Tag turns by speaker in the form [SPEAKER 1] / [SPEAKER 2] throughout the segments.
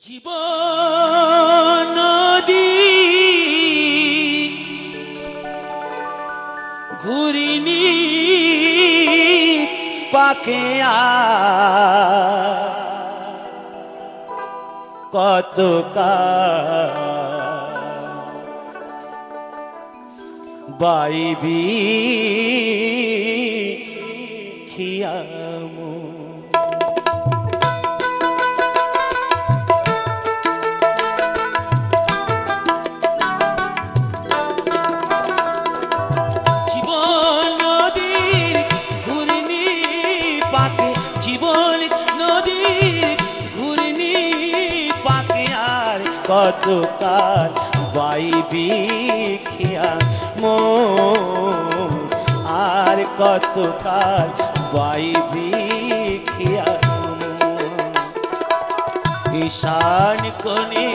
[SPEAKER 1] জীবন নদী ঘুরিনি পাকে কত বাইবি খিয়ামু কতকাল বাইবি খিয়ামো আর কতকাল বাইবি খিয়ামো ঈশান কোণে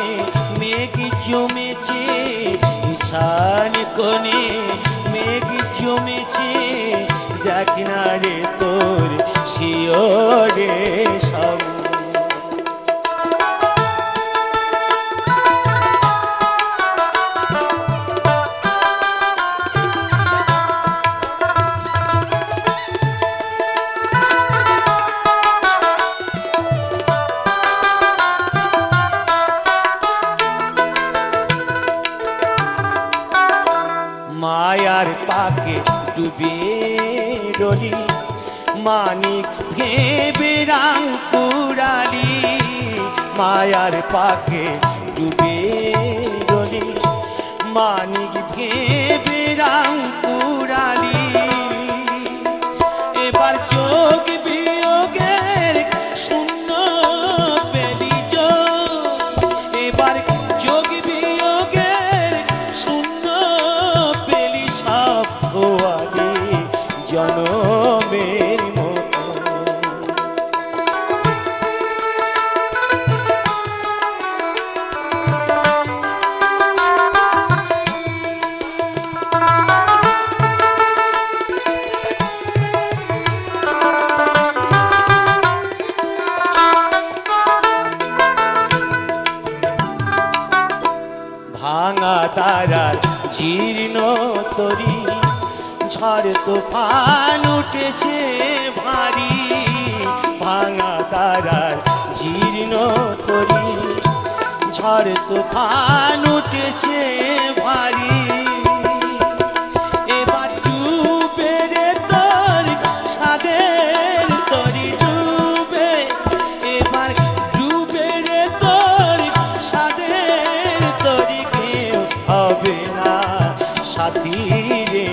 [SPEAKER 1] মেঘ জমেছে ঈশান কোণে মেঘ জমেছে দেখ না রে তোর শিওরে সব মায়ার পাকে ডুবে রলি মানিক ভেবে রাং পুরালি মায়ার পাকে ডুবে রলি মানিক ভেবে রাং পুরালি এবার চোখ বিয়োগের শূন্য পেলি এবার চোখ বিয়োগের শূন্য জনমের মতো ভাঙা তারার জীর্ণ তরি ঝড় তুফান উঠেছে ভারী ভাঙা তারার জীর্ণ তরি ঝড় তুফান উঠেছে ভারী এবার ডুবে রে তোর সাদের তরি ডুবে এবার ডুবে রে তোর সাদের তরি কেউ হবে না সাথী রে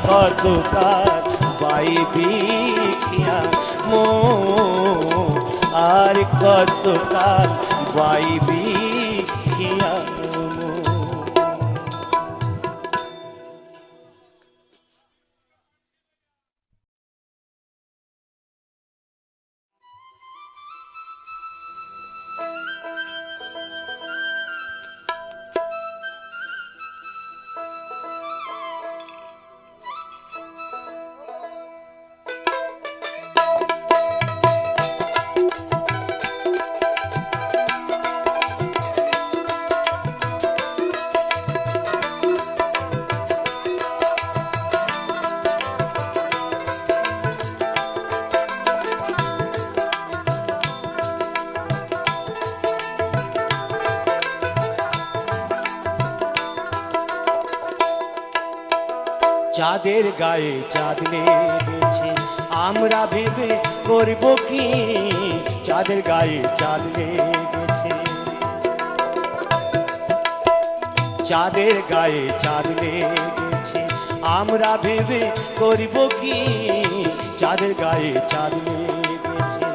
[SPEAKER 1] কতকাল বাইবি খিয়ামো আর কতকাল বাইবি খিয়ামো চাঁদের গায়ে চাঁদ লেগেছে আমরা ভেবে করব কি চাঁদের গায়ে চাঁদ লেগেছে চাঁদের গায়ে চাঁদ লেগেছে আমরা ভেবে করব কি চাঁদের গায়ে চাঁদ লেগেছে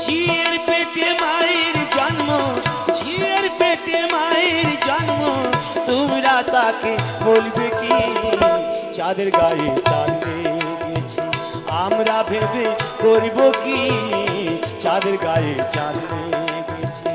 [SPEAKER 1] ঝিয়ের পেটে মায়ের জন্ম ঝিয়ের পেটে মায়ের জন্ম তোমরা তাকে বলবে কি চাঁদের গায়ে চাঁদ লেগেছে আমরা ভেবে করব কি চাঁদের গায়ে চাঁদ লেগেছে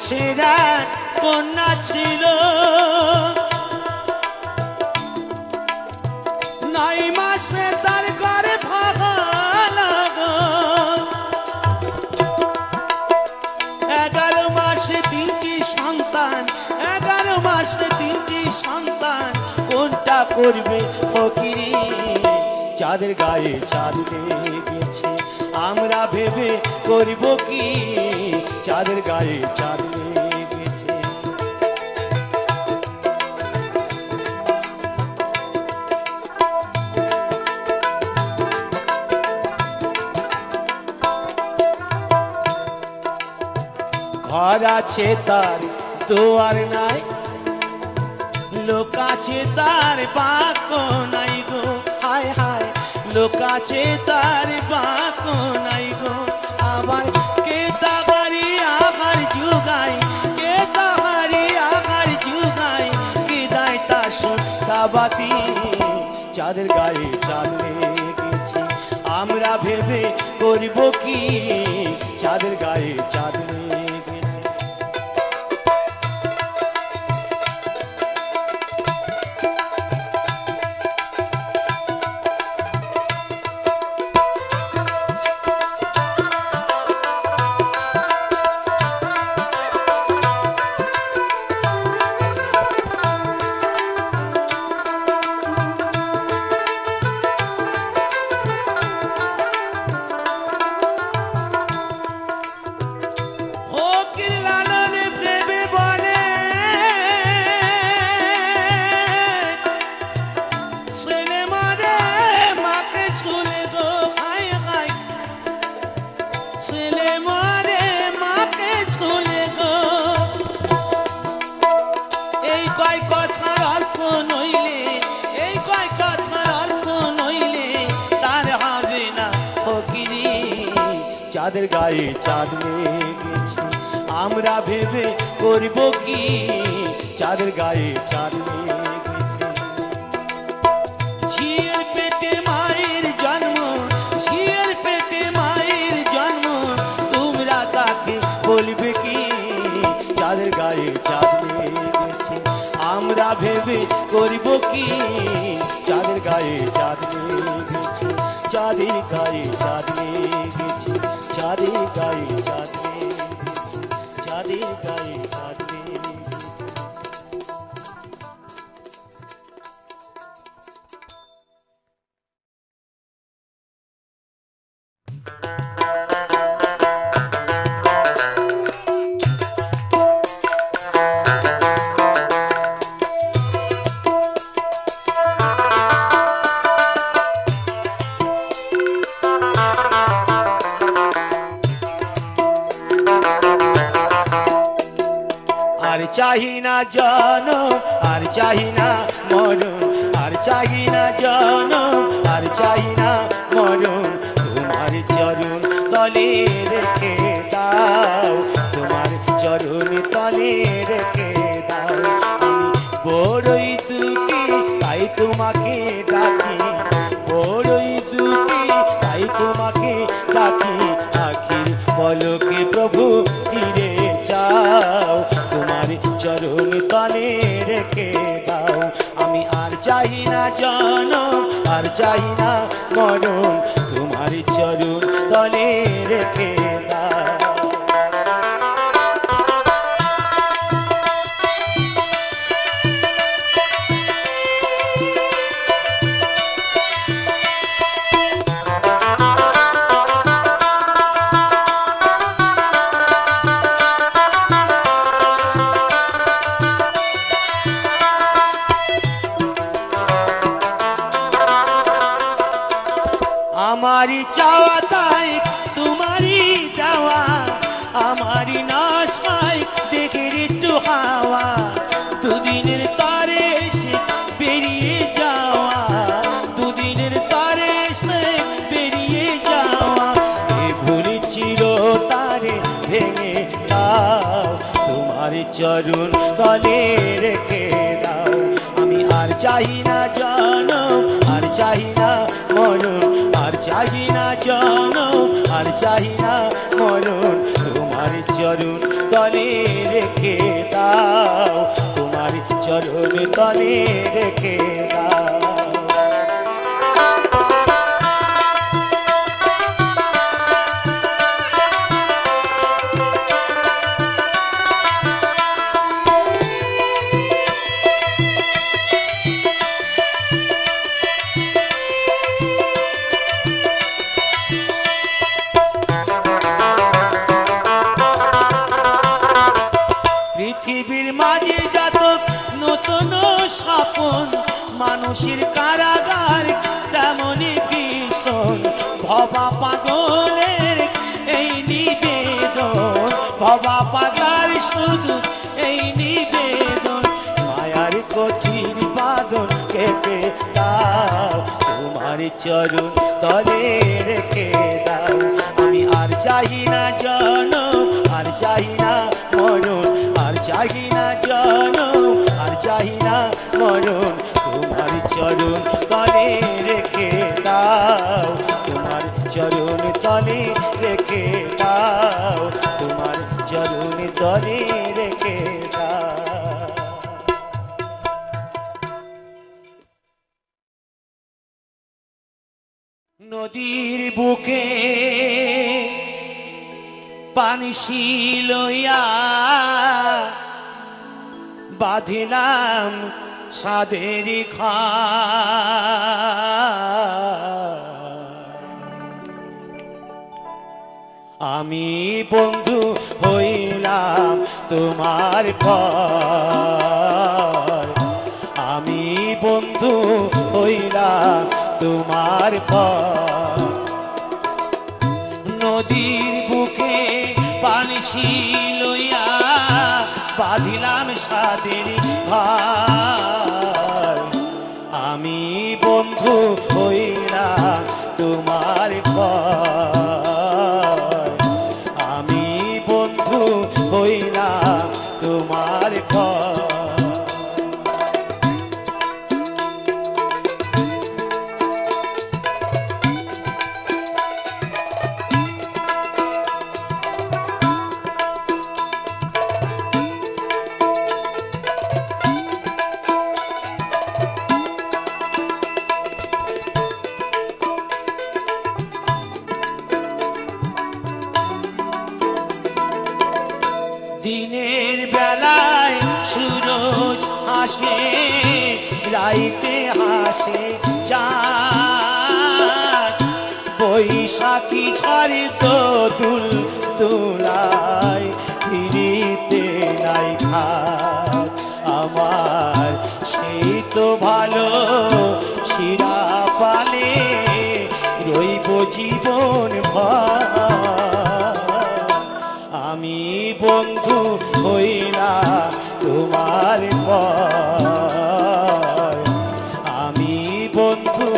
[SPEAKER 1] মাসের এক কন্যা ছিল, 9 মাসে তার ঘরে ভাগা লাগো। 11 মাসে 3টি সন্তান, 11 মাসে 3টি সন্তান, কোনটা করবে ফকিরি? চাঁদের গায়ে চাঁদ লেগেছে, আমরা ভেবে করব কি? চাঁদের গায়ে চাঁদ লেগেছে। ঘর আছে তার দুয়ার নাই, লোক আছে তার বাঁকো নাই গো। হায় হায়, লোক আছে তার বাঁকো নাই গো। আবার কে তাহারি আকার যুগাই, কে তাহারি আকার যুগাই, কে দায় তার সন্তাবাতি? চাঁদের গায়ে চাঁদ লেগেছে, আমরা ভেবে করব কি? চাঁদের গায়ে চাঁদ লেগেছে। চাঁদের গায়ে চাঁদ লেগেছে, আমরা ভেবে করব কি? চাঁদের গায়ে চাঁদ লেগেছে। ঝিয়ের পেটে মায়ের জন্ম, ঝিয়ের পেটে মায়ের জন্ম, তোমরা তাকে বলবে কি? চাঁদের গায়ে চাঁদ লেগেছে, আমরা ভেবে করব কি? চাঁদের গায়ে চাঁদ লেগেছে, চাঁদের গায়ে চাঁদ লেগেছে, চাঁদের গায়ে চাঁদ লেগেছে, চাঁদের গায়ে চাঁদ লেগেছে। আর চাহি না জনম, আর চাহি না মরণ, আর চাহি না জনম, আর চাহি না মরণ। তোমার চরণ তলে রেখে দাও, তোমার চরণ তলে রেখে দাও। আমি বড়ই দুঃখী তাই তোমাকে ডাকি, বড়ই দুঃখী তাই তোমাকে ডাকি। আখির পলকে প্রভু ফিরে যাও, তোমার চরণ তলে রেখে দাও। আমি আর চাহি না জনম, আর চাহি না মরণ, তোমার চরণ তলে রেখে দাও। আমারি চাওয়া তাই তোমারি দেওয়া, আমারি নাশায় দেখের একটু হাওয়া। দুদিনের তারে এসে বেরিয়ে যাওয়া, দুদিনের তারে এসে বেরিয়ে যাওয়া। এ ভুল ছিল তারে ভেঙে দাও, তোমার চরণ তলে রেখে দাও। আমি আর চাহি না জনম, আর চাহি না মরণ, আর চাহি না জনম, আর চাহি না মরণ। তোমার চরণ তলে রেখে দাও। পৃথিবীর মাঝে যত নতুন স্বপন, মানুষের কারাগার তেমনই ভীষণ। ভবা পাগলের এই নিবেদন, ভবা পাগলার শুধু এই নিবেদন, মায়ার কঠিন বাঁধন কেটে দাও, তোমার চরণ তলে রেখে দাও। আমি আর চাই না জনম, আর চাই না মরণ, আর চাই না জনম, আর চাই না মরণ, তোমার চরণ তলে রেখে দাও, তোমার চরণ তলে রেখে দাও, তোমার চরণ তলে রেখে দাও। নদীর বুকে পানসি লইয়া বাঁধিলাম সাদের ঘর, আমি বন্ধু হইলাম তোমার পর, আমি বন্ধু হইলাম তোমার পর। নদীর বুকে পানসি লইয়া বাঁধিলাম সাদের ঘর, আমি বন্ধু হইলাম তোমার পর, আমি বন্ধু হইলাম তোমার পর। দিনের বেলায় সূরজ আসে, রাইতে হাসে চাঁদ, বৈশাখী ঝড়ে তো দুল দুলায়, ফিরিতে নাই খাত আমার সেই তো ভালো শিরা পালে রইব জীবন ভর। আমি বন্ধু হইলাম তোমার পর, আমি বন্ধু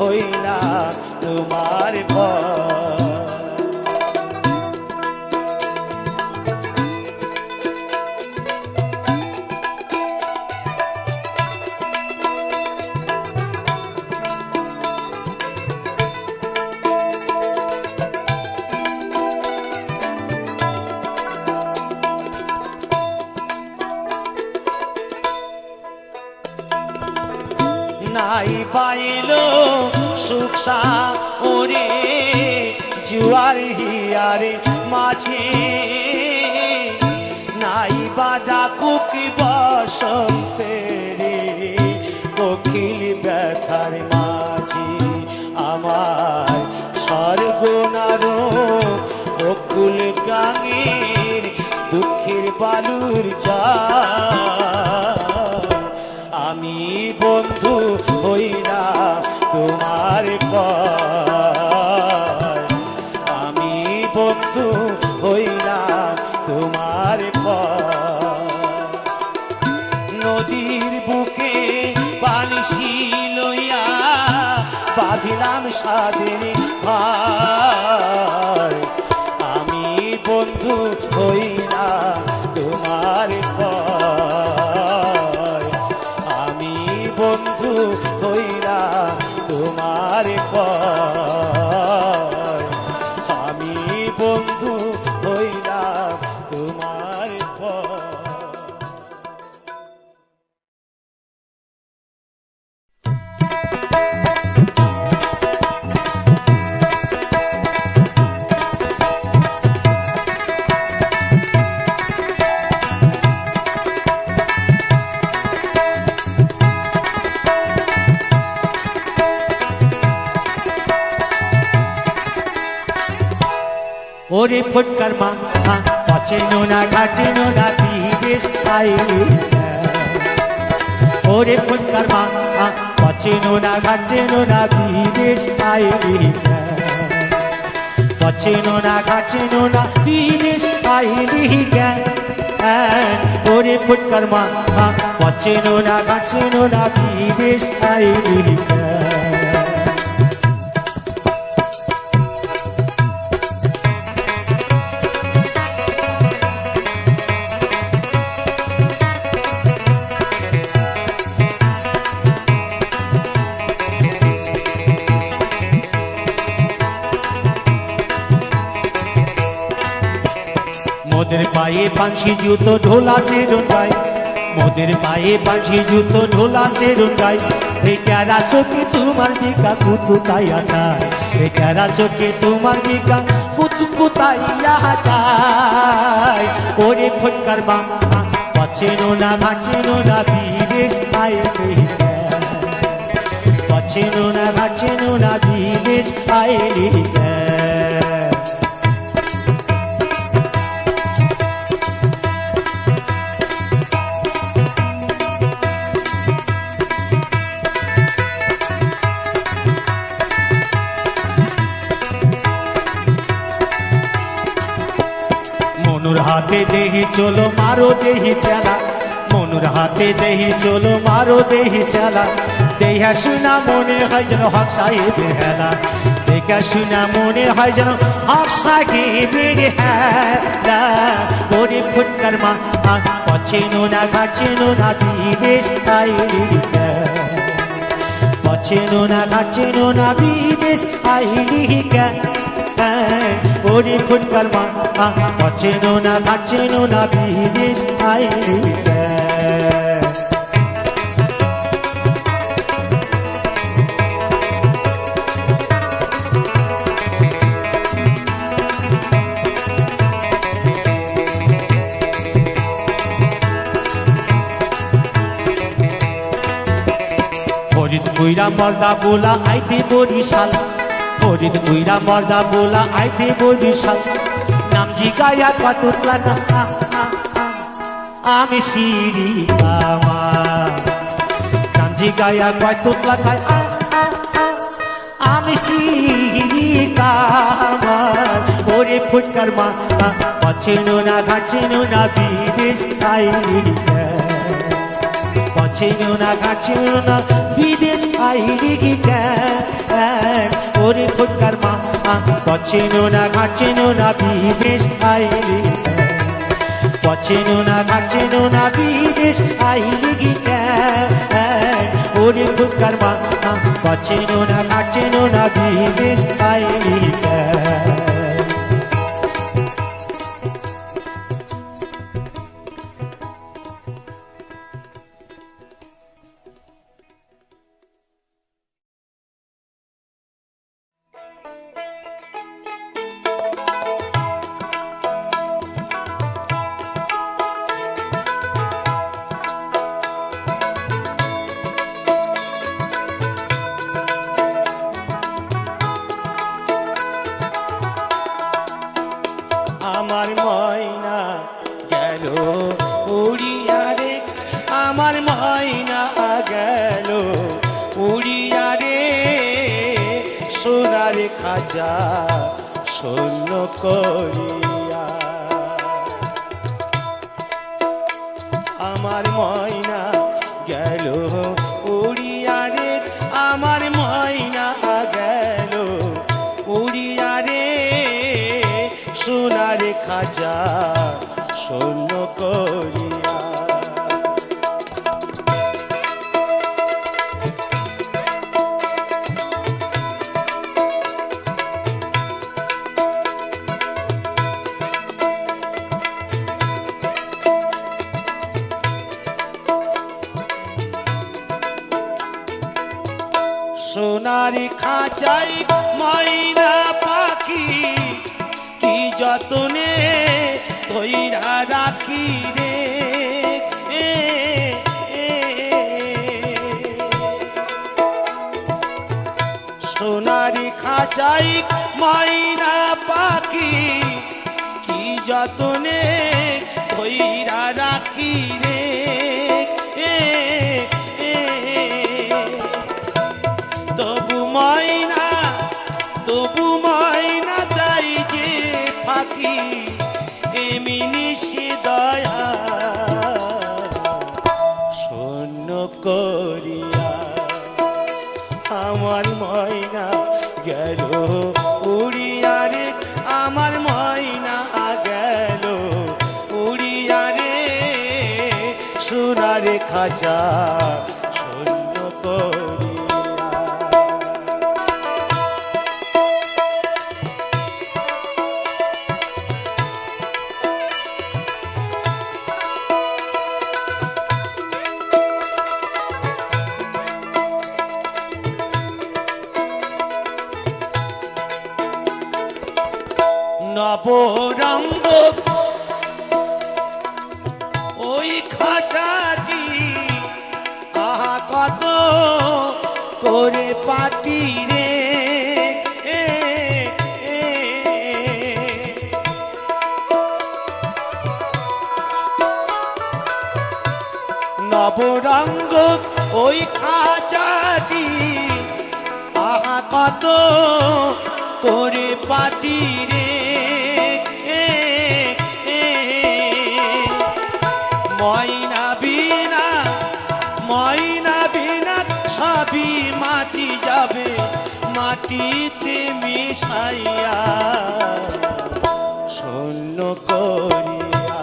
[SPEAKER 1] হইলাম তোমার পর। নাই পাইলো সুখসা ওরে জুয়ার হিয়ারে মাঝে, নাই বা ডাকুক বসন্তের কোকিল ব্যথার মাঝে, আমার স্বর্গনার বকুল গাঙের দুঃখের বালুর যা। আমি বন্ধু হইলাম তোমার পর, আমি বন্ধু হইলাম তোমার পর। নদীর বুকে পানসি লইয়া বাঁধিলাম সাদের ঘর, আমি বন্ধু হইলাম তোমার পর, আমি বন্ধু হইলাম তোমার পর, আমি বন্ধু হইলাম তোমার পর।
[SPEAKER 2] ওরে ফুটকার মা পচেনো না ঘাটেনো না বিদেশ আইলি ওরে ফুটকার মা পচেনো না ঘাটেনো না বিদেশ আইলি পচেনো না ঘাটেনো না বিদেশ আইলি ওরে ফুটকার মা পচেনো না ঘাটেনো না বিদেশ আইলি মোদের পায়ে পাঞ্ছি জুতো ঢোলা সে জোটাই মোদের পায়ে পাঞ্ছি জুতো ঢোলা সে জোটাই বেটারা চোখে তোমার দিকা কুতুকাইয়া যায় বেটারা চোখে তোমার দিকা কুতুকুতাইয়া যায় ওরে ফুটকার মা পচেনো না ঘাটেনো না বিদেশ আইলি পচেনো না ঘাটেনো না বিদেশ আইলি মনুর হাতে দেহি চলো মারো দেহি চালা মনুর হাতে দেহি চলো মারো দেহি চালা দেহা শুনা মনে হয় যেন হক সাহেবের হেলা দেখা শুনা মনে হয় যেন হক সাহেবের হেলা ওরে ফুটকার মা পচেনো না ঘাটেনো না বিদেশ আইলি পচেনো না ঘাটেনো না বিদেশ আইলি ওরে ফুটকার মা পচেনো না ঘাটেনো না বিদেশ আইলি ফরিদ কইরা মর্দা বোলা আইতে বরিশাল ফরিদ কইরা মর্দা বোলা আইতে বরিশাল নাম জিগায়া কত না আমি সিরি কামা নাম জিগায়া কত লাগায় আমি সিরি কামা ওরে ফুটকার মা পচেনো না ঘাটেনো না বিদেশ আইলি পচেনো না ঘাটেনো না বিদেশ আইলি ওরে ফুটকার মা পচেনো না ঘাটেনো না বিদেশ আইলি পচেনো না ঘাটেনো না বিদেশ আইলি ওরে ফুটকার মা পচেনো না ঘাটেনো না বিদেশ আইলি
[SPEAKER 1] আমার ময়না গেল উড়িয়া রে আমার ময়না গেল উড়িয়া রে সোনার খাজা শূন্য করিয়া আমার ময়না গেল উড়িয়া রে আমার ময়না গেল উড়িয়া রে সোনার খাজা শূন্য করিয়া সোনার খাঁচাই ময়না পাখি কি যতনে তৈরা রাখি রে সোনার খা খাঁচাই ময়না পাখি কি যতনে ধইরা রাখি রে তবু ময়না তাই যে ফাঁকি এমনি সে দয়া শূন্য করিয়া আমার ময়না গেল উড়িয়া রে আমার ময়না গেল উড়িয়া রে সোনার খাঁচা শূন্য করিয়া নবরঙ্গ ওই খাঁচাটি আহা কত করে পাটি রে নবরঙ্গ ওই খাঁচাটি আহা কত করে পাটি রে ময়না বিনা সবই মাটি যাবে মাটিতে মিশাইয়া শূন্য করিয়া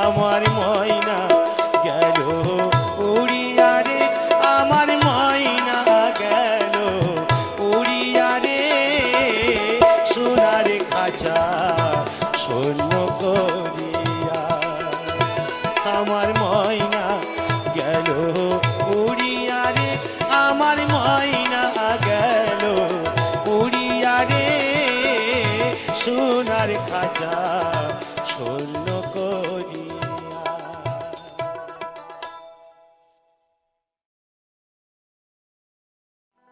[SPEAKER 1] আমার ময়না গেল উড়িয়া রে আমার ময়না গেল উড়িয়া রে সোনার খাঁচা শূন্য করিয়া আমার ময়না গেল উড়িয়া রে আমার ময়না গেল উড়িয়া রে সোনার খাঁচা শূন্য করিয়া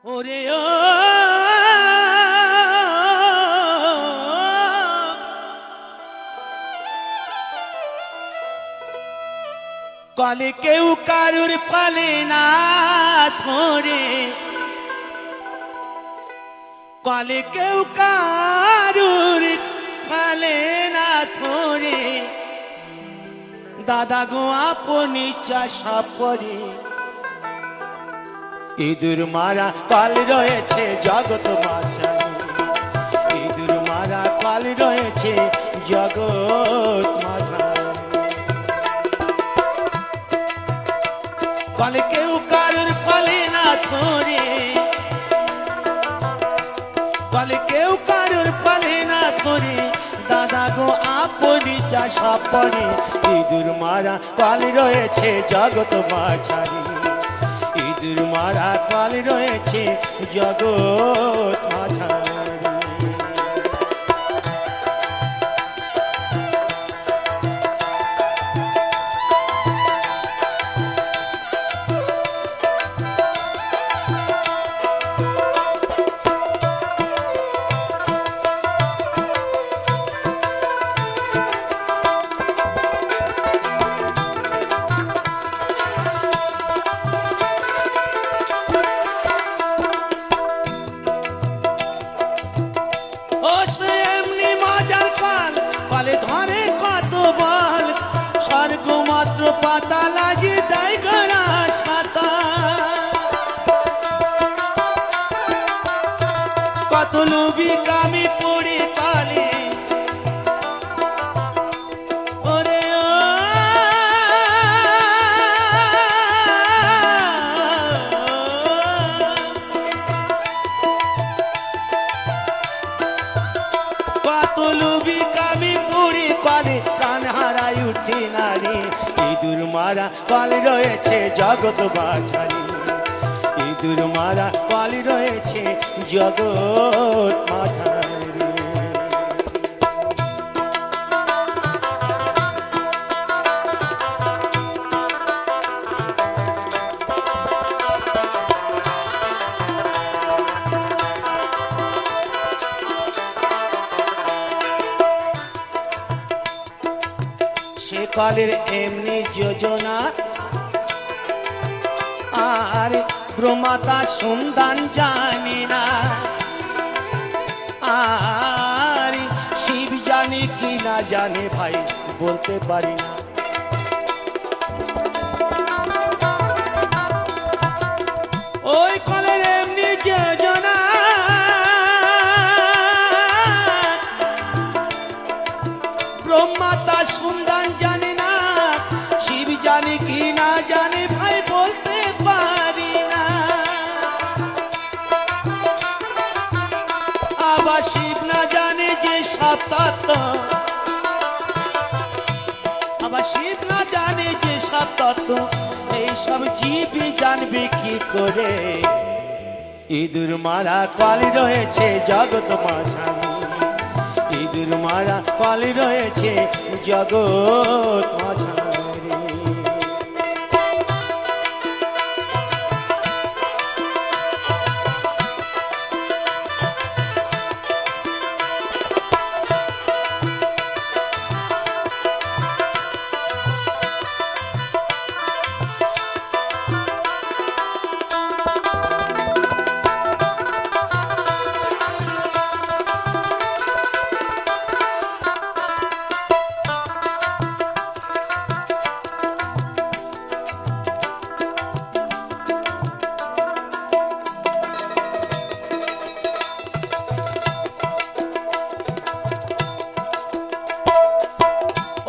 [SPEAKER 1] ওরে ও কলে কেউ কারুর পালে না ধরে কলে কেউ কারুর পালে না ধরে দাদা গো আপনি চাষা পরে ইঁদুর মারা কল রয়েছে জগৎ মাঝারে ইঁদুর মারা কল রয়েছে জগৎ মাঝারে কলে কেউ কারুর ফলে না ধরে কলে কেউ কারুর ফলে না ধরে দাদা গো আপনি চাষা পড়ে ইঁদুর মারা কল রয়েছে জগৎ মাঝারে ইঁদুর মারা কল রয়েছে জগৎ মাঝারে পাতা লাগে তাই গড়া ছাতা কত লোভী কামি পড়ে কালে ওরে কত লোভী কামি পড়ে কালে প্রাণ হারাই উঠে না রে ইঁদুর মারা কল রয়েছে জগৎ মাঝারে ইঁদুর মারা কল রয়েছে জগৎ মাঝারে কালের এমনি যোজনা আর ব্রহ্মাতা সন্ধান জানি না আর শিব জানে কি না জানে ভাই বলতে পারি না ওই কালের এমনি যোজনা ব্রহ্মাতা সন্ধান জানি না শিব জানে কি না জানে ভাই বলতে পারি না আবার শিব না জানে যে সব তত্ত্ব আবার শিব না জানে যে সব তত্ত্ব এইসব জীবই জানবে কি করে ইঁদুর মারা কালি রয়েছে জগৎ মাঝারি ইঁদুর মারা কালি রয়েছে জগৎ মাঝারি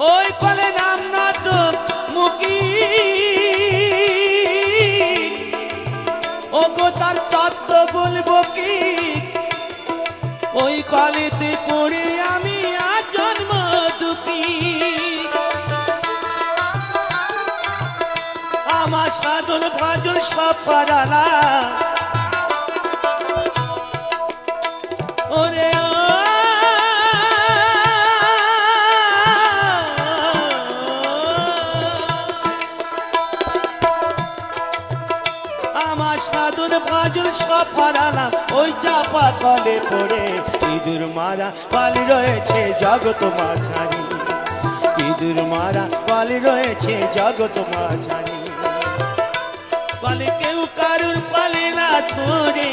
[SPEAKER 1] ওই কলে নাম নাটক মুখী ও গো তার তত্ত্ব বলবো কি ওই কলেতে পড়ে আমি আজ জন্ম দুঃখী আমার সাধন ভজন সব পারালা ওরে আমার সাধন ভজন সব হারালাম ওই চাপা কলে পড়ে ইঁদুর মারা পালি রয়েছে জগৎ মাঝারি ইঁদুর মারা পালি রয়েছে জগৎ মাঝারি পালে কেউ কারুর পালে না ধরে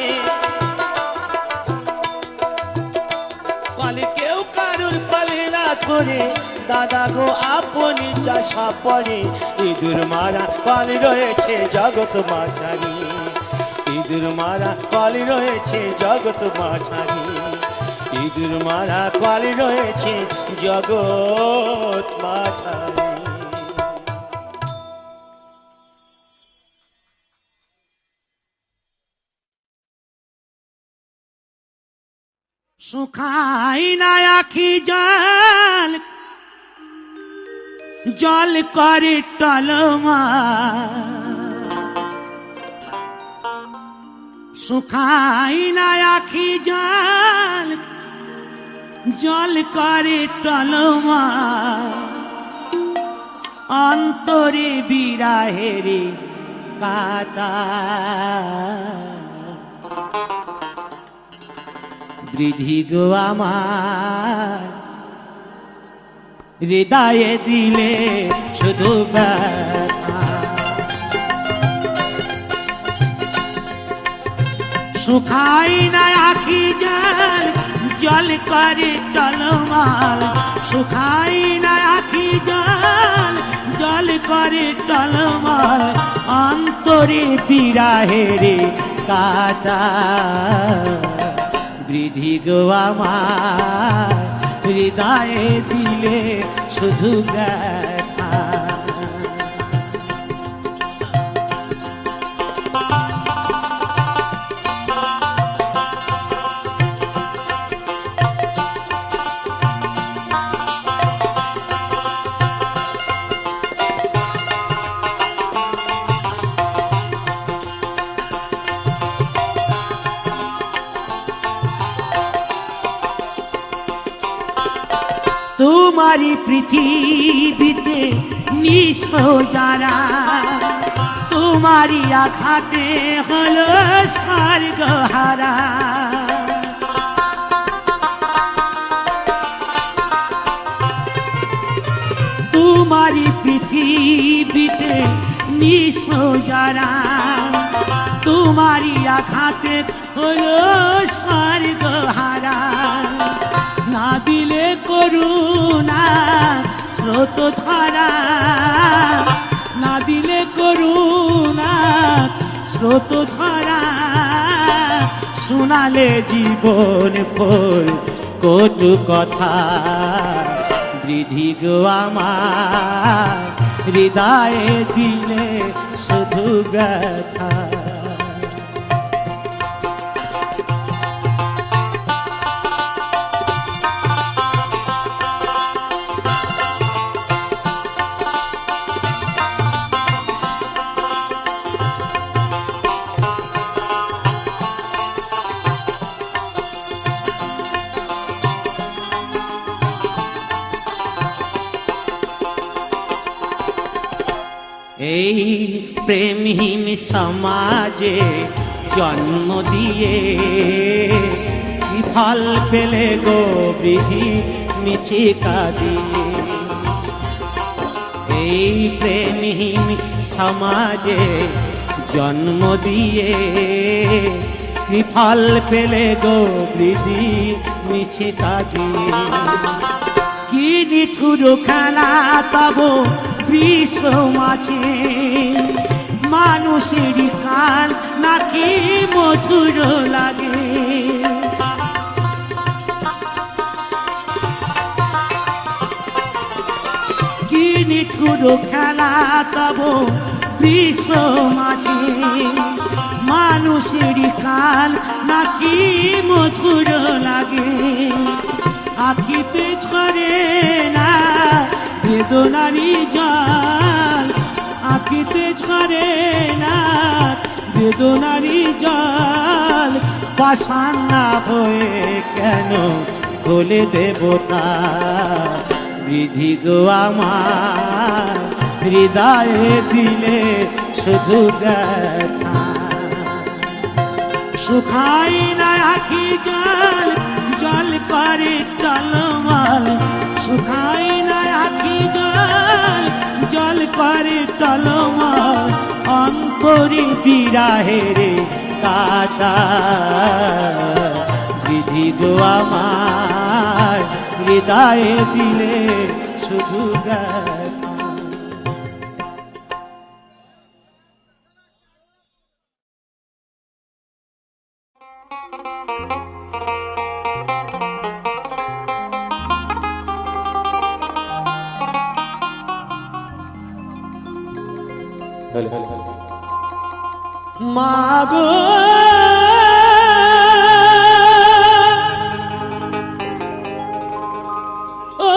[SPEAKER 1] পালে কেউ কারুর পালে না ধরে দাদা গো আপনি চাষা পড়ে ইঁদুর মারা পালি রয়েছে জগৎ মাঝারি ইঁদুর মারা পালি রয়েছে জগৎ মাঝারি ইঁদুর মারা পালি রয়েছে জগৎ মাঝারি
[SPEAKER 2] শুকাই না আখি জল জল করে টলমা শুকাই না আখি জল জল করে টলমা অন্তরে বিরাহেরে কাটা বৃদ্ধি গো আমার হৃদয়ে দিলে শুধু ব্যথা শুকাই না আখি জল জল করে টলমল শুকাই না আখি জল জল করে টলমল অন্তরে বিরাহেরে কাটা বৃদ্ধি গো আমার হৃদয়ে দিলে শুধু ব্যথা तुम्हारी पृथ्वीते निस्व जारा तुम्हारी आघाते हलो स्वर्गहारा
[SPEAKER 3] তোমারই পৃথিবীতে নিঃস্ব যারা, তোমারই আঘাতে হলো স্বর্গহারা। না দিলে করুণা স্রোত ধারা, না দিলে করুণা স্রোত ধারা, শোনালে জীবন ভোর কটু কথা। বৃদ্ধি গো আমার হৃদয়ে দিলে শুধু ব্যথা। এই প্রেমহীন সমাজে জন্ম দিয়ে কি ফল পেলে গো বৃদ্ধি মিছে কাঁদিয়ে। এই প্রেমহীন সমাজে জন্ম দিয়ে কি ফল পেলে গো বৃদ্ধি মিছে কাঁদিয়ে। কি নিঠুর খেলা তব বৃষ মাঝে, মানুষের কান নাকি মধুর লাগে। কি নিঠুর খেলা তব বৃষ মাঝে, মানুষের কান নাকি মধুর লাগে। আখিতে ছড়ে না বেদনারি জল, আখিতে ছড়ে না বেদনারি জল। পাষাণ না হয়ে কেন বলে দেবতা, বৃদ্ধি গো আমার হৃদয়ে দিলে শুধু ব্যথা। শুকাই না আখি জল, জল করে টলমল। শুকাই না আখি জল, জল করে টলমল। অন্তরে বিরাহেরে কাটা, বিধি গো আমার হৃদয়ে দিলে শুধু ব্যথা। মাগো ও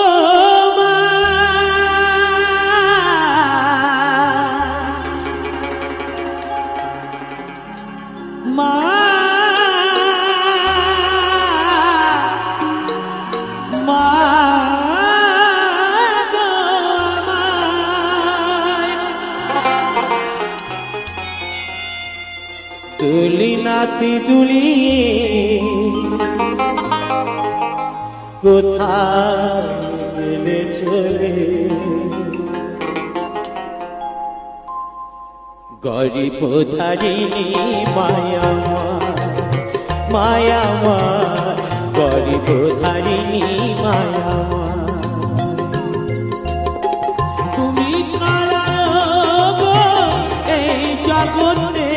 [SPEAKER 3] মা, মা মা তুলি নাতি তুলি কোথায় চলে, গরিব ধারিণী মায়া মায়া গরিব ধারিণী মায়া। তুমি ছাড়া গো এই জগতে,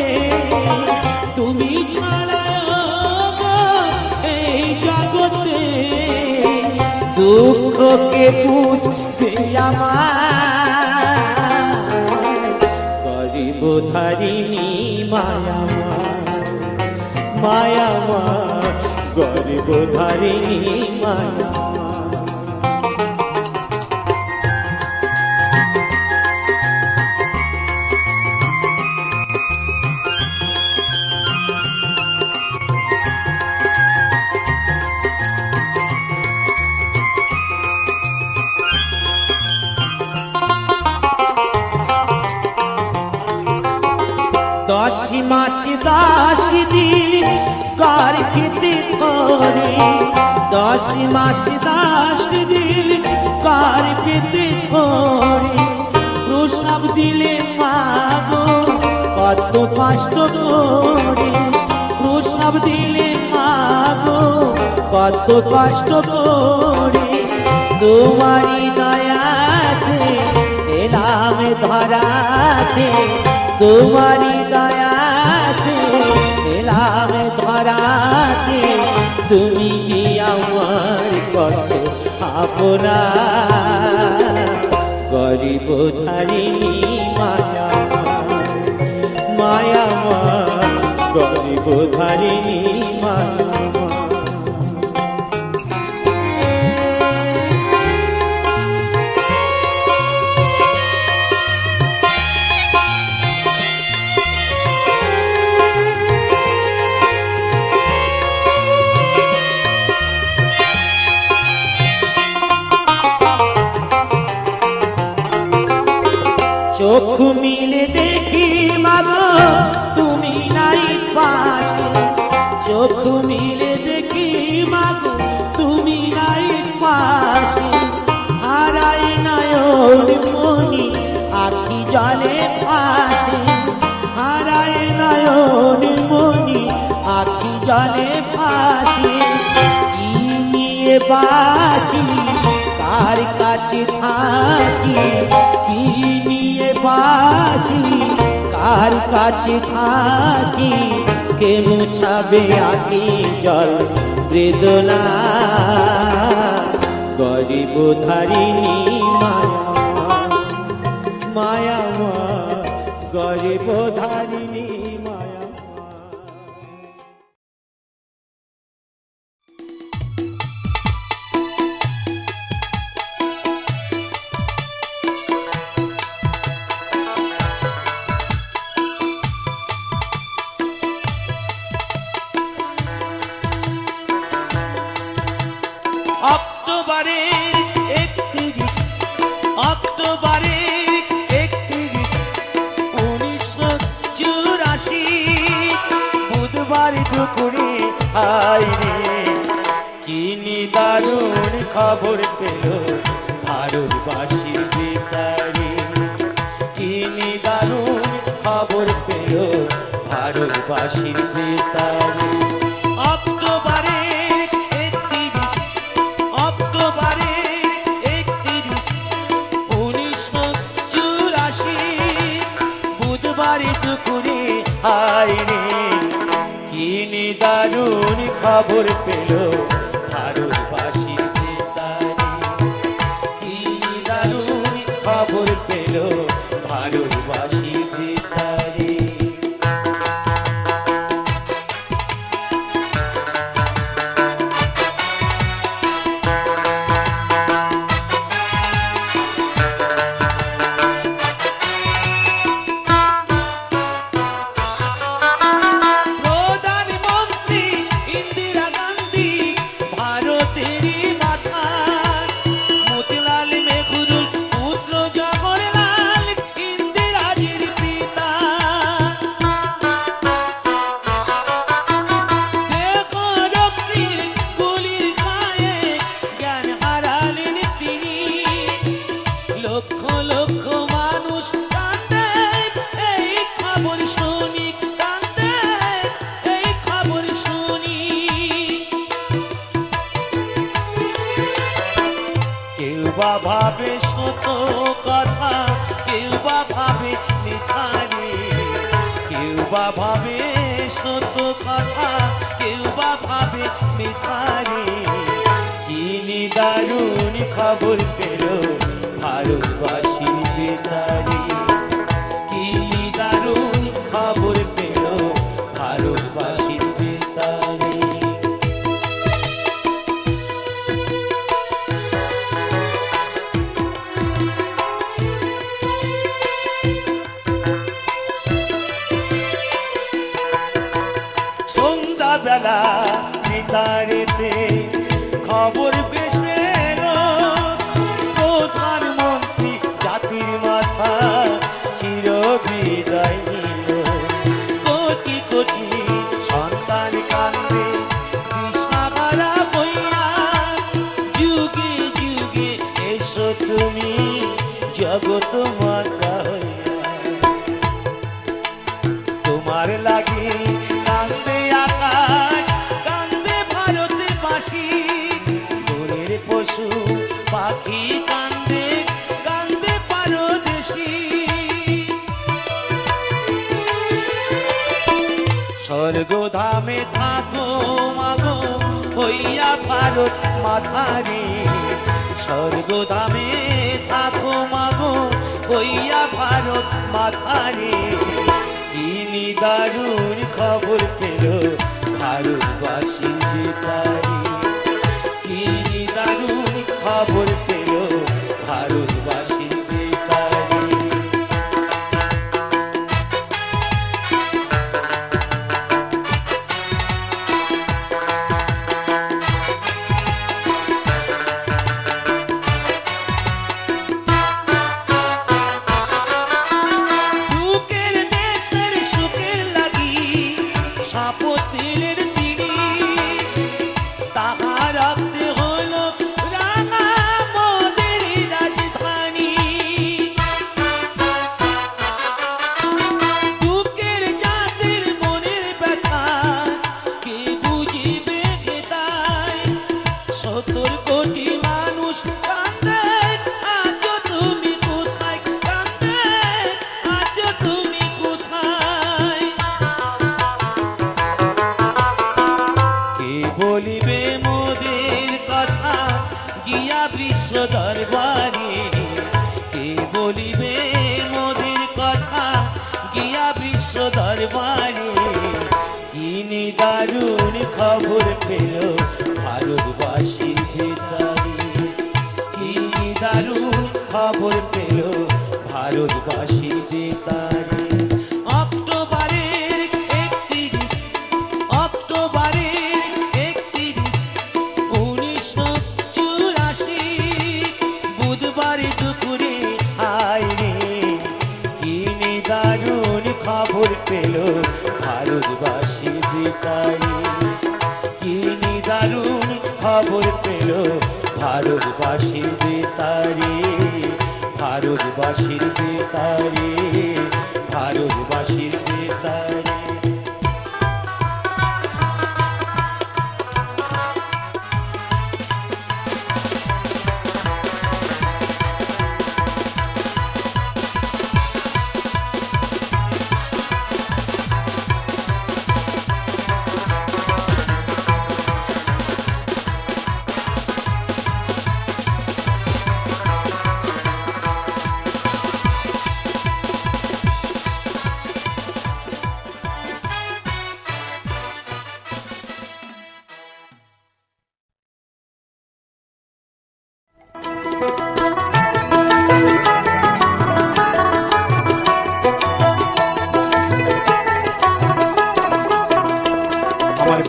[SPEAKER 3] তুমি ছাড়া গো এই জগতে, দুঃখকে বুঝবে আমার গরিব ধারিণী মায়া মায়া গরিব ধারিণী মায়া। দশি মাসি 10 দিন কার খেতে করে, দশি মাসি 10 দিন কার খেতে করে। দিলে মাগো কত কষ্ট করে, প্রসাব দিলে মাগো কত কষ্ট করে, তোমারি দয়াতে এলাম ধরাতে, তোমারি দয়াতে এলাম ধরাতে, তুমি কি আমার কত আপনা, গরিব ধারিণী মায়া মায়া মা, গরিব ধারিণী মায়া। চোখ মিলে দেখি মাগো তুমি নাই পাশে, চোখ মিলে দেখি মাগো তুমি নাই পাশে, হারাই নয়ন মনি আখি জলে পাশে, হারাই নয়ন মনি আখি জলে পাশে, কি নিয়ে বাঁচি কার কাছে থাকি, কি নিয়ে বাঁচি কার কাছে থাকি, কে মুছাবে আঁকি জল বেদনা, গরিব ধারিণী মায়া মায়া মা, গরিব ধারিণী মায়া।
[SPEAKER 1] অক্টোবরের 31, অক্টোবরের 31, 1984, বুধবার দুপুরে হায় রে কি নিদারুণ খবর পেল ভারতবাসীর বেতারে, কি নিদারুণ খবর পেল ভারতবাসীর বেতারে। অক্টোবরের 31, অক্টোবরের 31, 1984, বুধবার দুপুরে হায় রে কি নিদারুণ খবর পেল ভারতবাসীর বেতারে, কি নিদারুণ খবর পেল ভারতবাসীর বেতারে। প্রধানমন্ত্রী ইন্দিরা গান্ধী ভারতেরই মাথা, মতিলাল নেহরুর পুত্র জওহরলাল ইন্দিরাজির পিতা, দেশরক্ষীর গুলির গায়ে জ্ঞান হারালেন তিনি, লক্ষ লক্ষ মানুষ কাঁদে এই খবর শুনি, কাঁদে এই খবর শুনি। কেউ বা ভাবে সত কথা, কেউ বা ভাবে মিথ্যারে, কেউ বা ভাবে সত কথা, কেউ বা ভাবে মিথ্যারে, কি নিদারুণ খবর পেল ভারতবাসীর বেতারে, কি নিদারুণ খবর পেল ভারতবাসীর বেতারে। সন্ধ্যাবেলা বেতারেতে খবর ভেসে এলো, প্রধানমন্ত্রী জাতির মাথা চির বিদায় নিল, কোটি কোটি সন্তান কান্দে দিশাহারা বইয়া, যুগে যুগে এসো তুমি জগৎ মাতা হইয়া, পাখি কান্দে কান্দে পারদেশি স্বর্গধামে থাকো মাগো হইয়া ভারত মাথারে স্বর্গধামে থাকো মাগো হইয়া ভারত মাথারে কি নিদারুণ খবর পেল ভারতবাসী তারি কি নিদারুণ খবর পেল ভারতবাসী তারি সাপতিলের তিনি তাহার রক্তে হলো রাঙা মোদের রাজধানী দুঃখের জাতির মনের ব্যথা কে বুঝিবে খেতায় ৭০ কোটি মানুষ কান্দে আজ তুমি কোথায় কান্দে আজ তুমি কোথায় বলিবে মোদের কথা গিয়া বিশ্ব দরবারে কে বলিবে মোদের কথা গিয়া বিশ্ব দরবারে কি নিদারুণ খবর পেল ভারতবাসীর ভেতরে কি নিদারুণ খবর পেল ভারতবাসীর ভেতরে অক্টোবরের ৩১ অক্টোবরের ১৯৮৪ বুধবার দুপুরে আয় রে কি নিদারুণ খবর পেল ভারতবাসীর বেতারে কি নিদারুণ খবর পেল ভারতবাসীর বেতারে ভারতবাসীর বেতারে ভারতবাসীর বেতারে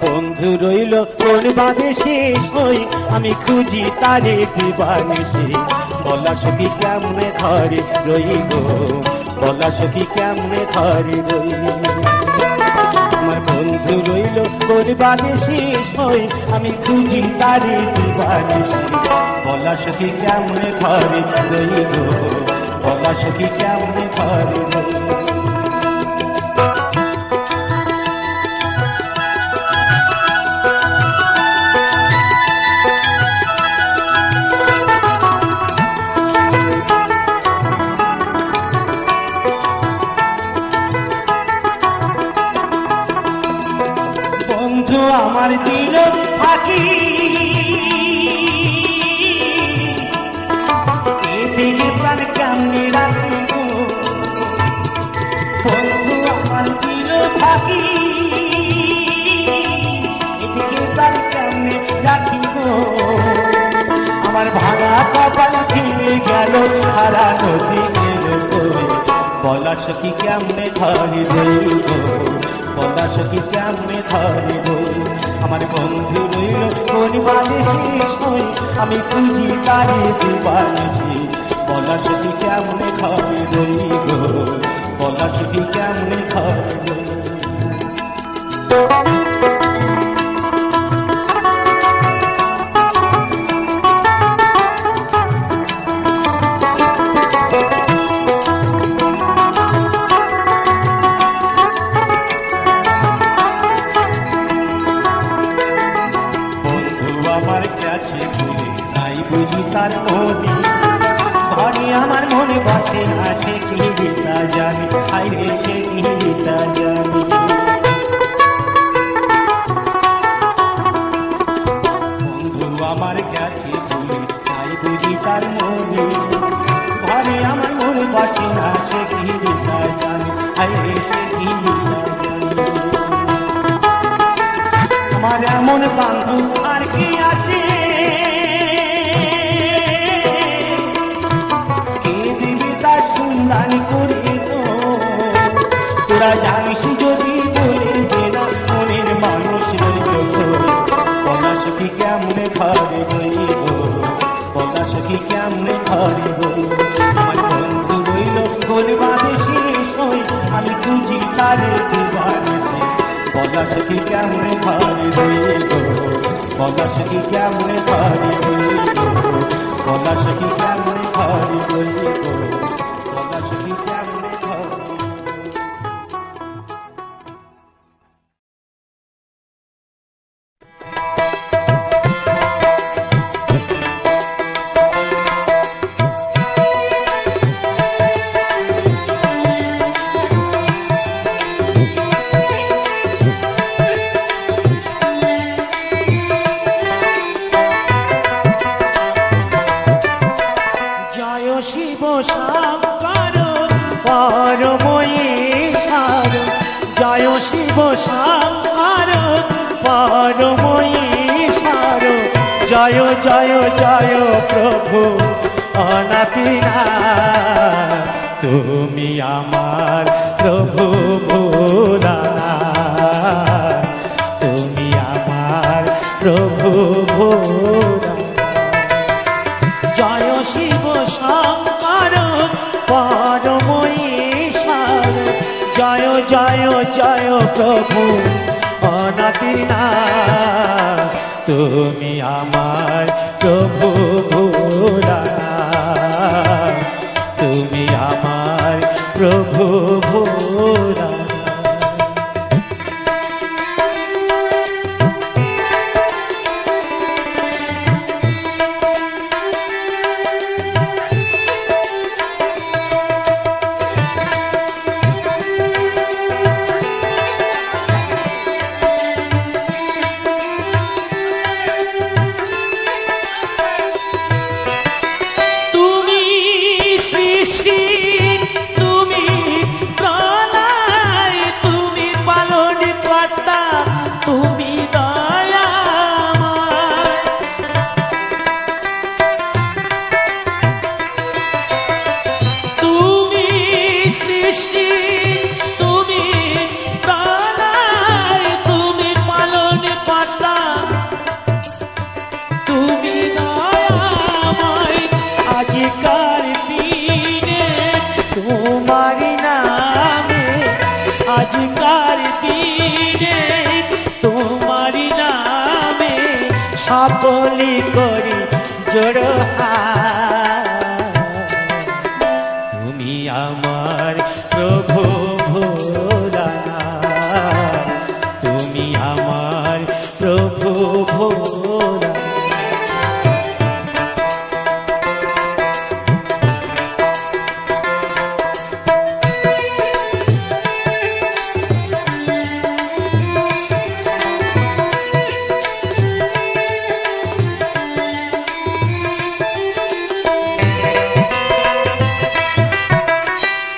[SPEAKER 1] বন্ধু রইল কোন বাদে শেষ হই আমি খুঁজি তারে দিবানিসি বলা সখী কেমনে ঘরে রইব বলা সখী কেমনে ঘরে রইব আমার বন্ধু রইল কোন বাদে শেষ হই আমি খুঁজি তারে দিবানিসি বলা সখী কেমনে ঘরে রইব বলা সখী কেমনে ঘরে রইব আমার দিল ফাঁকি এদিকে প্রাণ কেমনে রাখিব বন্ধু আমার দিল ফাঁকি এদিকে প্রাণ কেমনে রাখিব আমার ভাঙা কপাল ফিরে গেল হারা নদী গেল বলা সখী কেমনে ঘরে রইব বলা সখী কেমনে ধরিব আমার বন্ধু রইল কোন বাদে শেষ হই আমি খুঁজি তারে দিবানিসি বলা সখী কেমনে ঘরে রইব বলা সখী কেমনে ঘরে রইব তার মনে
[SPEAKER 2] বলা সখী কেমনে ভারি রইব বলা সখী কেমনে ভারি রইব বলা সখী কেমনে ভারি রইব বলা সখী কেমনে ভারি
[SPEAKER 1] জয় শিব শঙ্কর পরমঈশ্বর জয় শিব শঙ্কর পরমঈশ্বর জয় জয় জয় প্রভু অনাপিনাথ
[SPEAKER 2] তুমি আমার প্রভু ভোলানাথ তুমি আমার প্রভু ভোলানাথ
[SPEAKER 1] জয় শিব শঙ্কর পরমঈশ্বর জয় জয় জয় প্রভু অনাপিনাথ
[SPEAKER 2] তুমি আমার প্রভু ভোলানাথ তুমি আমার প্রভু ভোলানাথ
[SPEAKER 1] তুমি সৃষ্টি তুমি প্রলয় তুমি পালন কর্তা তুমি দয়াময় তুমি সৃষ্টি তুমি প্রলয় তুমি পালন কর্তা তুমি দয়াময় আজকার দিনে তোমার নামে আজকার দিনে তোমার নামে সকলি করি জোড়হাত
[SPEAKER 2] তুমি আমার প্রভু ভোলানাথ তুমি আমার প্রভু ভোলানাথ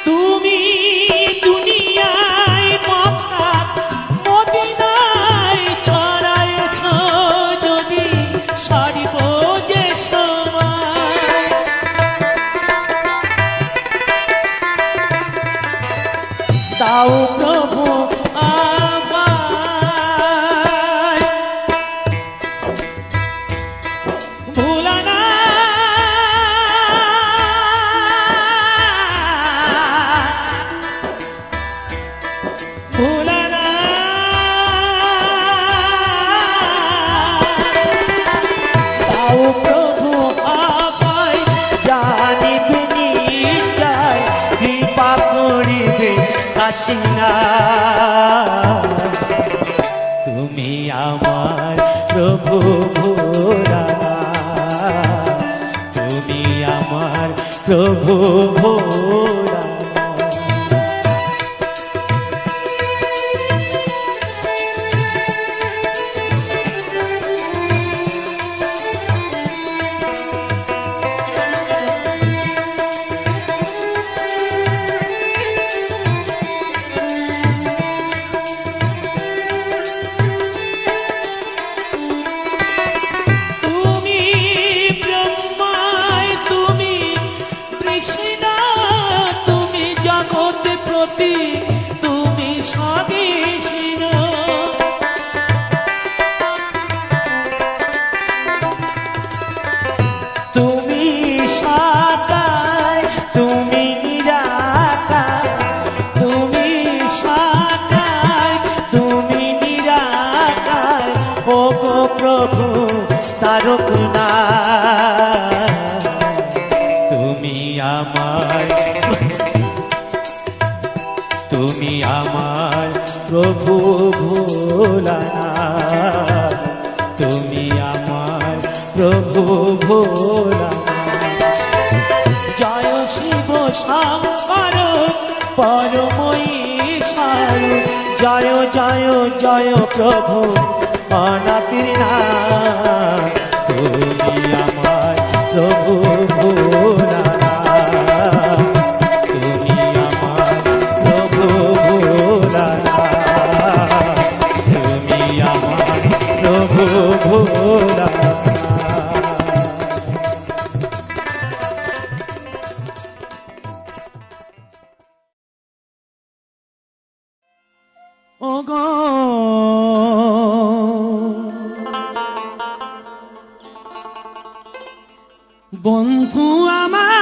[SPEAKER 1] তুমি দুনিয়ায় মক্কা মদিনায় ছড়ায়েছ যদি সারিব যে সময় দাও প্রভু আমায় ভুলানা ভুলানা দাও প্রভু আমায় জানিবে নিশ্চয় কৃপা করিবে কাশিনা
[SPEAKER 2] তুমি আমার প্রভু ভোলানাথ তুমি আমার প্রভু ভোলানাথ
[SPEAKER 1] তুমি ব্রহ্মায় তুমি কৃষ্ণায় প্রভু তারক না
[SPEAKER 2] তুমি আমার
[SPEAKER 1] প্রভু ভোলানাথ
[SPEAKER 2] তুমি আমার
[SPEAKER 1] প্রভু ভোলানাথ জয় শিব শঙ্কর পরম ঈশ্বর জয় জয় জয় প্রভু অনাথনাথ
[SPEAKER 2] তুমি আমার
[SPEAKER 1] প্রভু ভোলানাথ
[SPEAKER 2] তুমি আমার
[SPEAKER 1] প্রভু ভোলানাথ
[SPEAKER 2] তুমি আমার
[SPEAKER 1] প্রভু ভোলানাথ ওগো বন্ধু আমার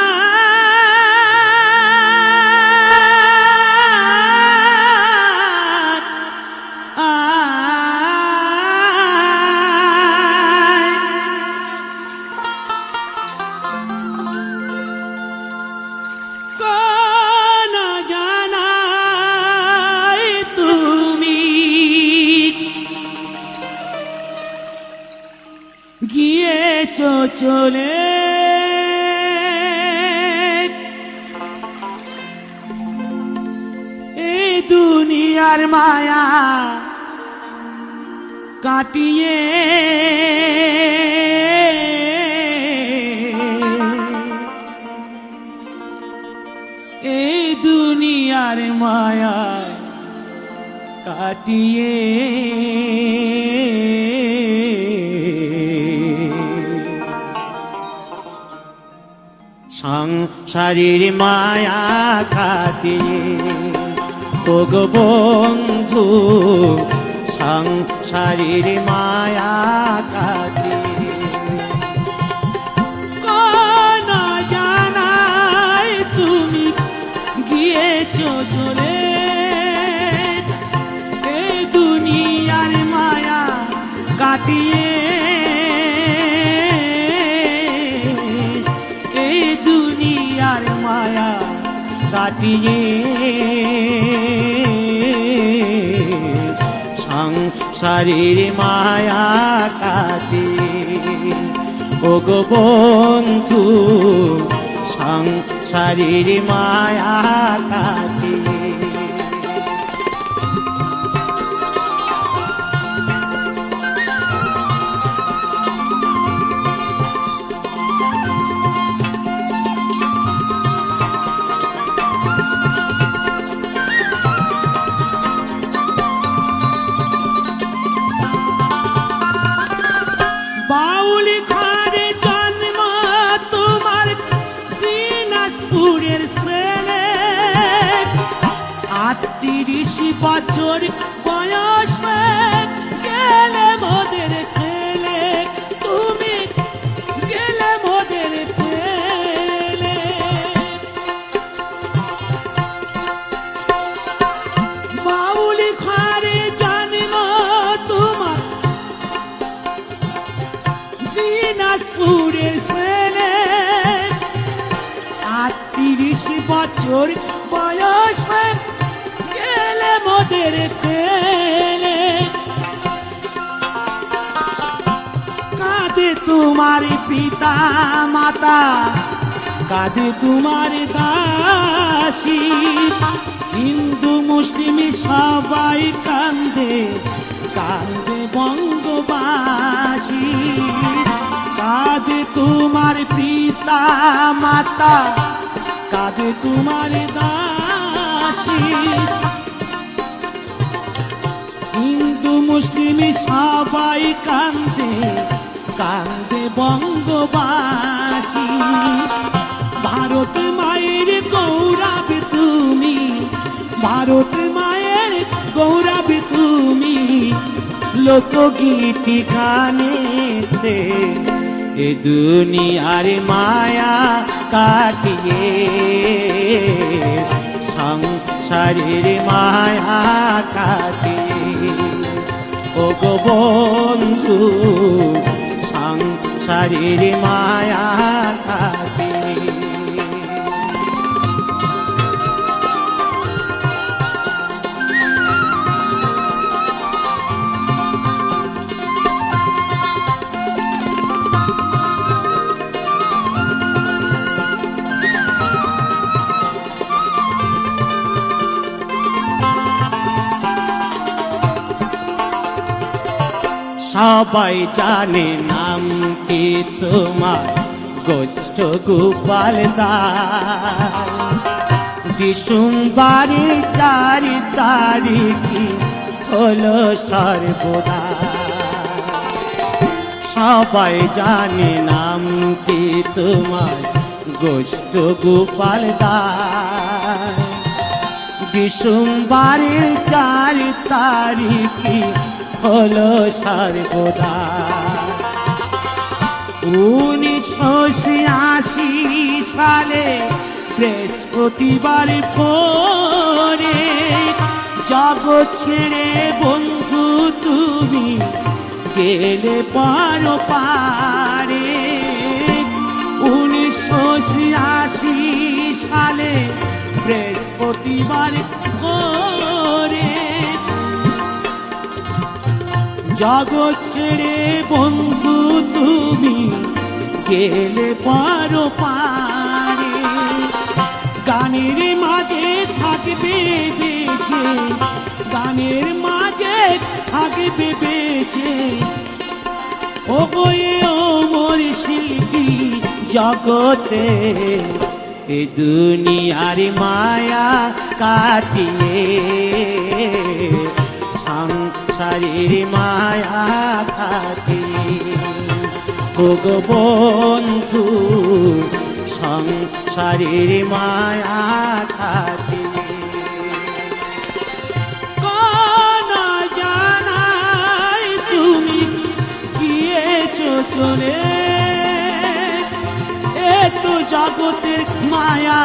[SPEAKER 1] কোন জানাই তুমি গিয়েছ চলে এই দুনিয়ার মায়া কাটিয়ে এই দুনিয়ার মায়া কাটিয়ে সংসারের মায়া কাটিয়ে ওগো বন্ধু সংসারের মায়া কাটিয়ে কোন জানাই তুমি গিয়েছ চলে এই দুনিয়ার মায়া কাটিয়ে এই দুনিয়ার মায়া কাটিয়ে সংসারের মায়া কাটিয়ে ওগো বন্ধু সংসারের মায়া কাটিয়ে বাউলি ঘরে জন্ম তোমার দিনাজপুরের ছেলে ৩৮ বছর বয়স গেলে মোদের ফেলে তুমি গেলে মোদের ফেলে বাউলি ঘরে জন্ম তোমার দিনাজপুরের ছেলে ৩৮ বছর বয়স গেলে মোদের পেলে কাঁদে তোমার পিতা মাতা কাঁদে তোমার দাসী হিন্দু মুসলিম সবাই কান্দে কান্দে বঙ্গবাসী কাঁদে তোমার পিতা মাতা কাঁদে তোমার দাসী হিন্দু মুসলিম সবাই কান্দে কান্দে বঙ্গবাসী ভারত মায়ের গৌরব তুমি ভারত মায়ের গৌরব তুমি লোকগীতি গানেতে এ দুনিয়ার মায়া কাটিয়ে সংসারের মায়া কাটিয়ে
[SPEAKER 3] ও গো বন্ধু সংসারের মায়া কাটিয়ে সবাই জানে নাম কি তোমার গোষ্ঠ গোপাল দাস ডিসেম্বরের 4 তারিখে হলো সর্বদা সবাই জানে নাম কি তোমার গোষ্ঠ গোপাল দাস ডিসেম্বরের 4 তারিখে হলো সর্বদা 1986 সালে বৃহস্পতিবার পরে জগৎ ছেড়ে বন্ধু তুমি গেলে পারো পারে 1986 সালে বৃহস্পতিবার পরে জগৎ ছেড়ে বন্ধু তুমি গেলে পারো পারে গানের মাঝে থাকবে বেঁচে গানের মাঝে থাকবে বেঁচে ও গো অমর শিল্পী জগতে এ দুনিয়ার মায়া কাটিয়ে সংসারের মায়া কাটিয়ে ও গো বন্ধু সংসারের মায়া কাটিয়ে কোন জানাই তুমি গিয়েছো চলে এত জগতের মায়া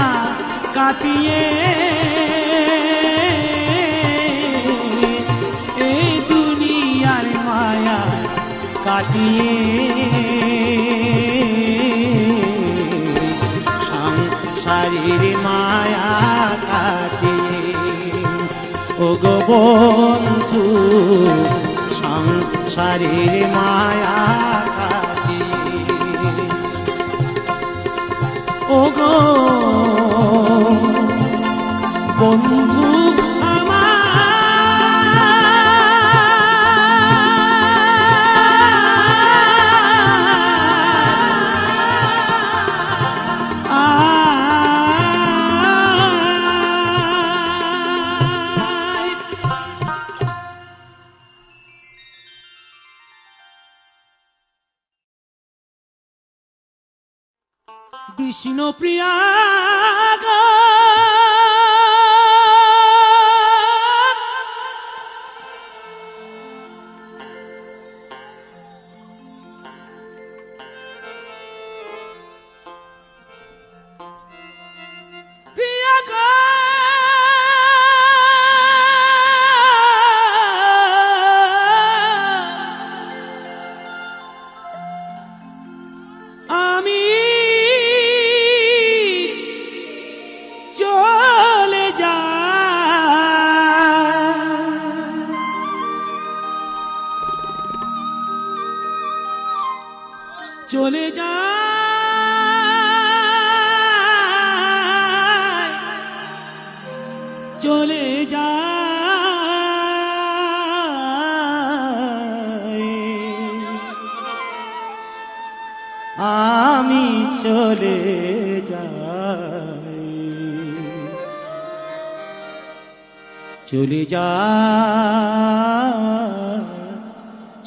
[SPEAKER 3] কাটিয়ে এই দুনিয়ার মায়া কাটিয়ে সংসারের মায়া কাটিয়ে ও গো বন্ধু সংসারের মায়া কাটিয়ে ও গো বন্ধু বিষ্ণু প্রিয়া গো প্রিয়া গো আমি চলে যায় চলে যায় আমি চলে যাই চলে যায়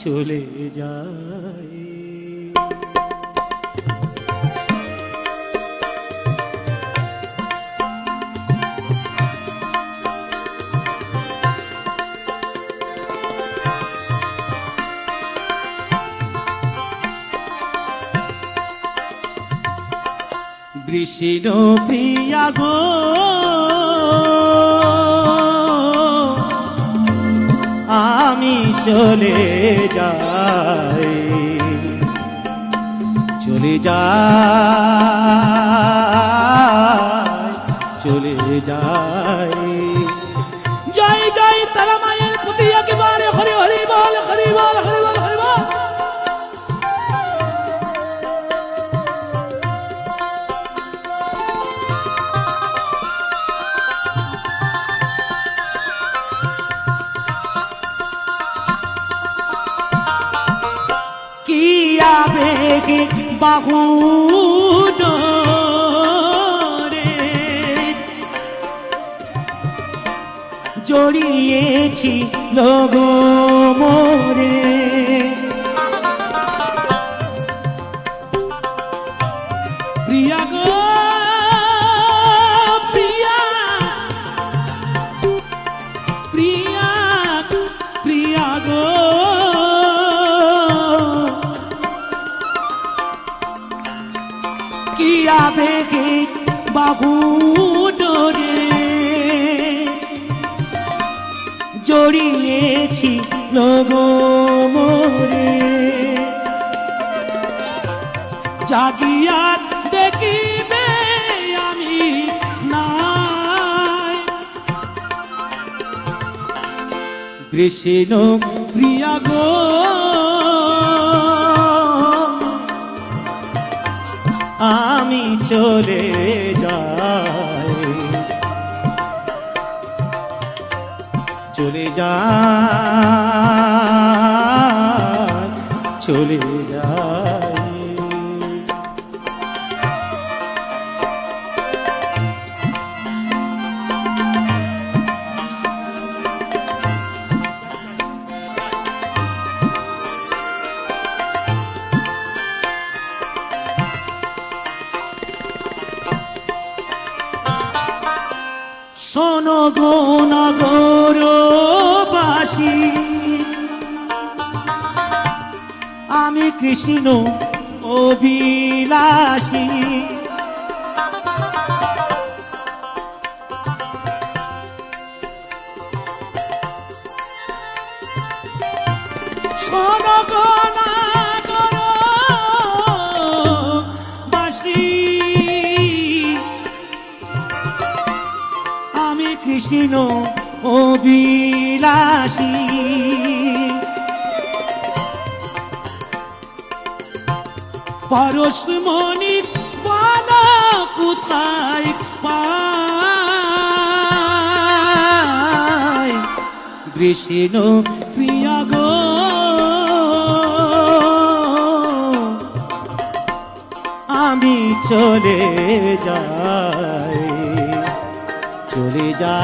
[SPEAKER 3] চলে যায় কৃষ্ণ প্রিয়া গো আমি চলে যাই, চলে যাই, চলে যাই। জয় জয় তারা মায়ের প্রতি একেবারে হরি হরি বল, হরি বল, হরি বল, হরি বল। কি আবেগে বাহু ডোরে জড়িয়েছি লগো মোরে, প্রিয়া গো প্রিয়া, প্রিয়া, প্রিয়া গো, কি আবেগে বাহু ডোরে জড়িয়েছি লগো মোরে, জাগিয়া দেখিবে আমি নাই, কৃষ্ণ প্রিয়া গো, আমি চলে যাই, চলে যাই, চলে যাই। শোনো গো নগরবাসী, আমি কৃষ্ণ অভিলাষী, শোনো গো নগরবাসী, আমি কৃষ্ণ অভিলাষী, পরশমণির বালা কোথায় পাই, কৃষ্ণ প্রিয়া গো, আমি চলে যাই, চলে যাই,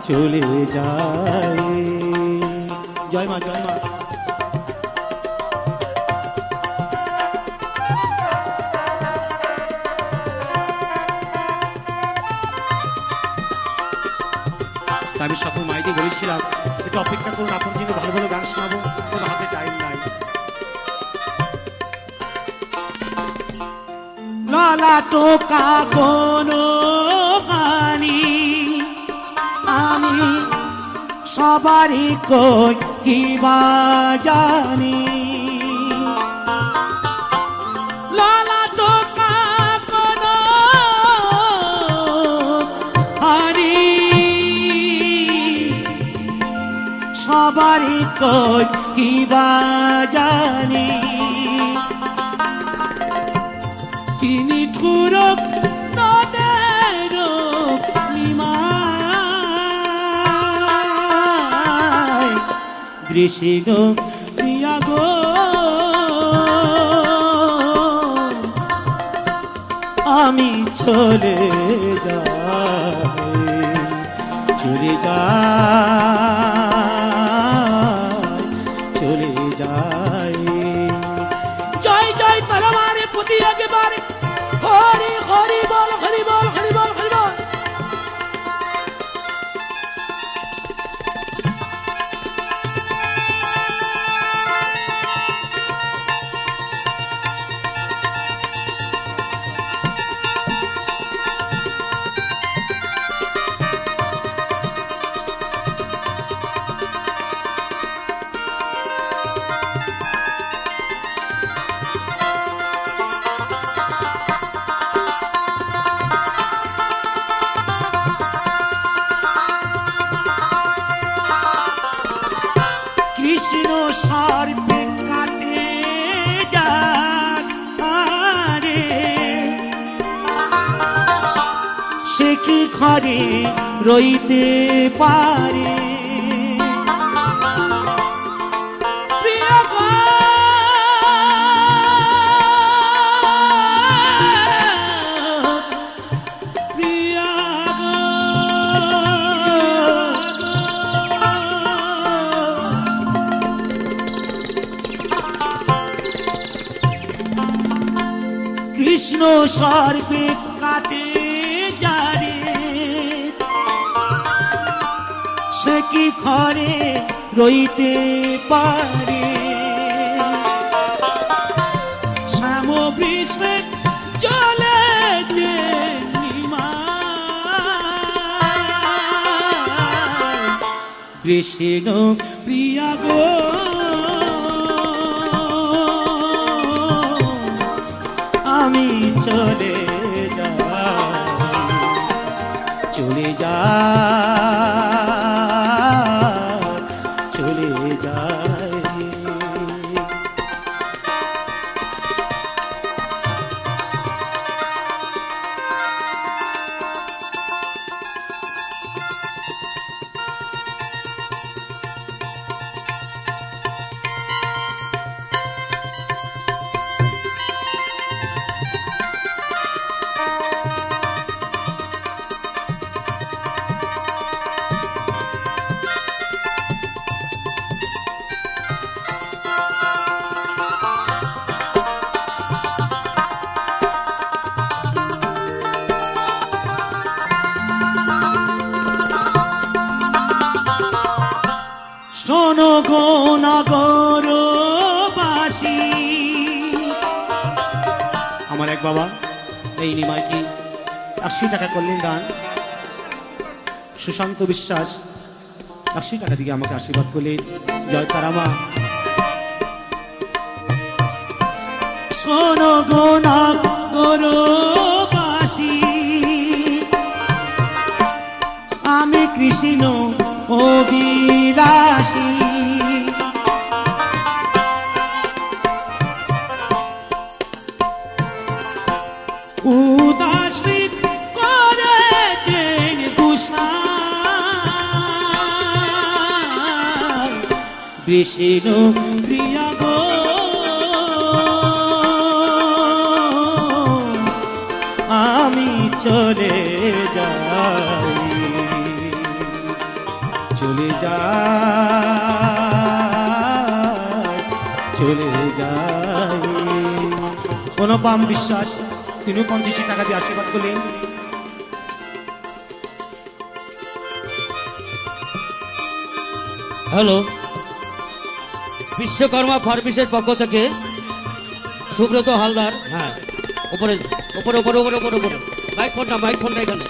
[SPEAKER 3] চলে যাই। জয় মা, জয় মা। আমি সকল মাইকে বলেছিলাম একটু অপেক্ষা করুন, আপনার জন্য ভালো ভালো গান শোনাবো, কোনো হাতে টাইম নাই। লালা টোকা কোনো হানি আমি সবারই কই কিবা জানি, লালা টোকা কোনো হানি সবারই কই কিবা জানি, কি নিঠুর নদের নিমায়, কৃষ্ণ প্রিয়া গো, আমি চলে যাই, চলে যাই, চলে যাই। জয় জয় তারা মারে প্রতি একেবারে হরি হরি বল, হরি বল, হরি বল, হরি বল। ঘরে রইতে পারে প্রিয় গো, প্রিয় গো, কৃষ্ণ সর্বে কাটে যারে সে কি ঘরে রইতে পারে শ্যাম বৃষে চলে যে কৃষ্ণ প্রিয়া গো আমি চলে চলে যা চলে যাই শোনো গো নগরবাসী আমার এক বাবা এই নিমাইকে 80 টাকা করলেন দান সুশান্ত বিশ্বাস 80 টাকা দিয়ে আমাকে আশীর্বাদ করলেন জয় তারামা শোনো গো নগরবাসী আমি কৃষ্ণ অভিলাষী উদাসীন করেছেন গোসাই কৃষ্ণ প্রিয়া গো আমি চলে যাই চলে যায় চলে যায় অনুপম বিশ্বাস 53 টাকা দিয়ে আশীর্বাদ করলেন
[SPEAKER 4] হ্যালো বিশ্বকর্মা ফার্মেসির পক্ষ থেকে সুব্রত হালদার হ্যাঁ উপরে উপরে উপরে উপরে উপরে উপরে মাইক ফোনটা এখানে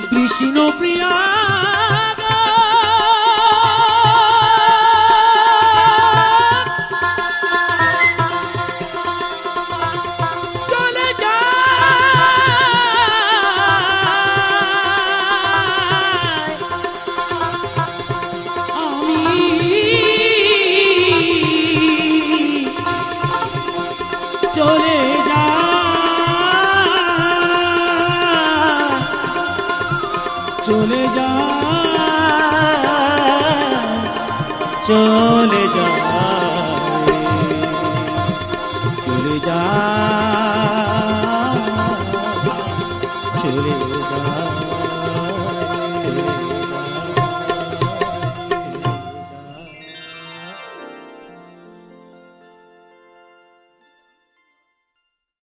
[SPEAKER 3] কৃষ্ণ প্রিয়া চলে যা আমি চলে যা চলে যা চলে যা চলে যা চলে যা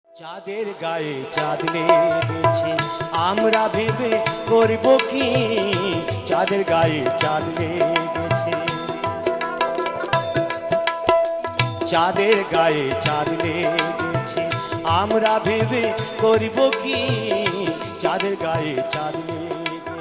[SPEAKER 1] চাঁদের গায়ে চাঁদ লেগেছে আমরা ভেবে করব কি চাঁদের গায়ে চাঁদ লেগেছে চাঁদের গায়ে চাঁদ লেগেছে আমরা ভেবে করব কি চাঁদের গায়ে চাঁদ লেগেছে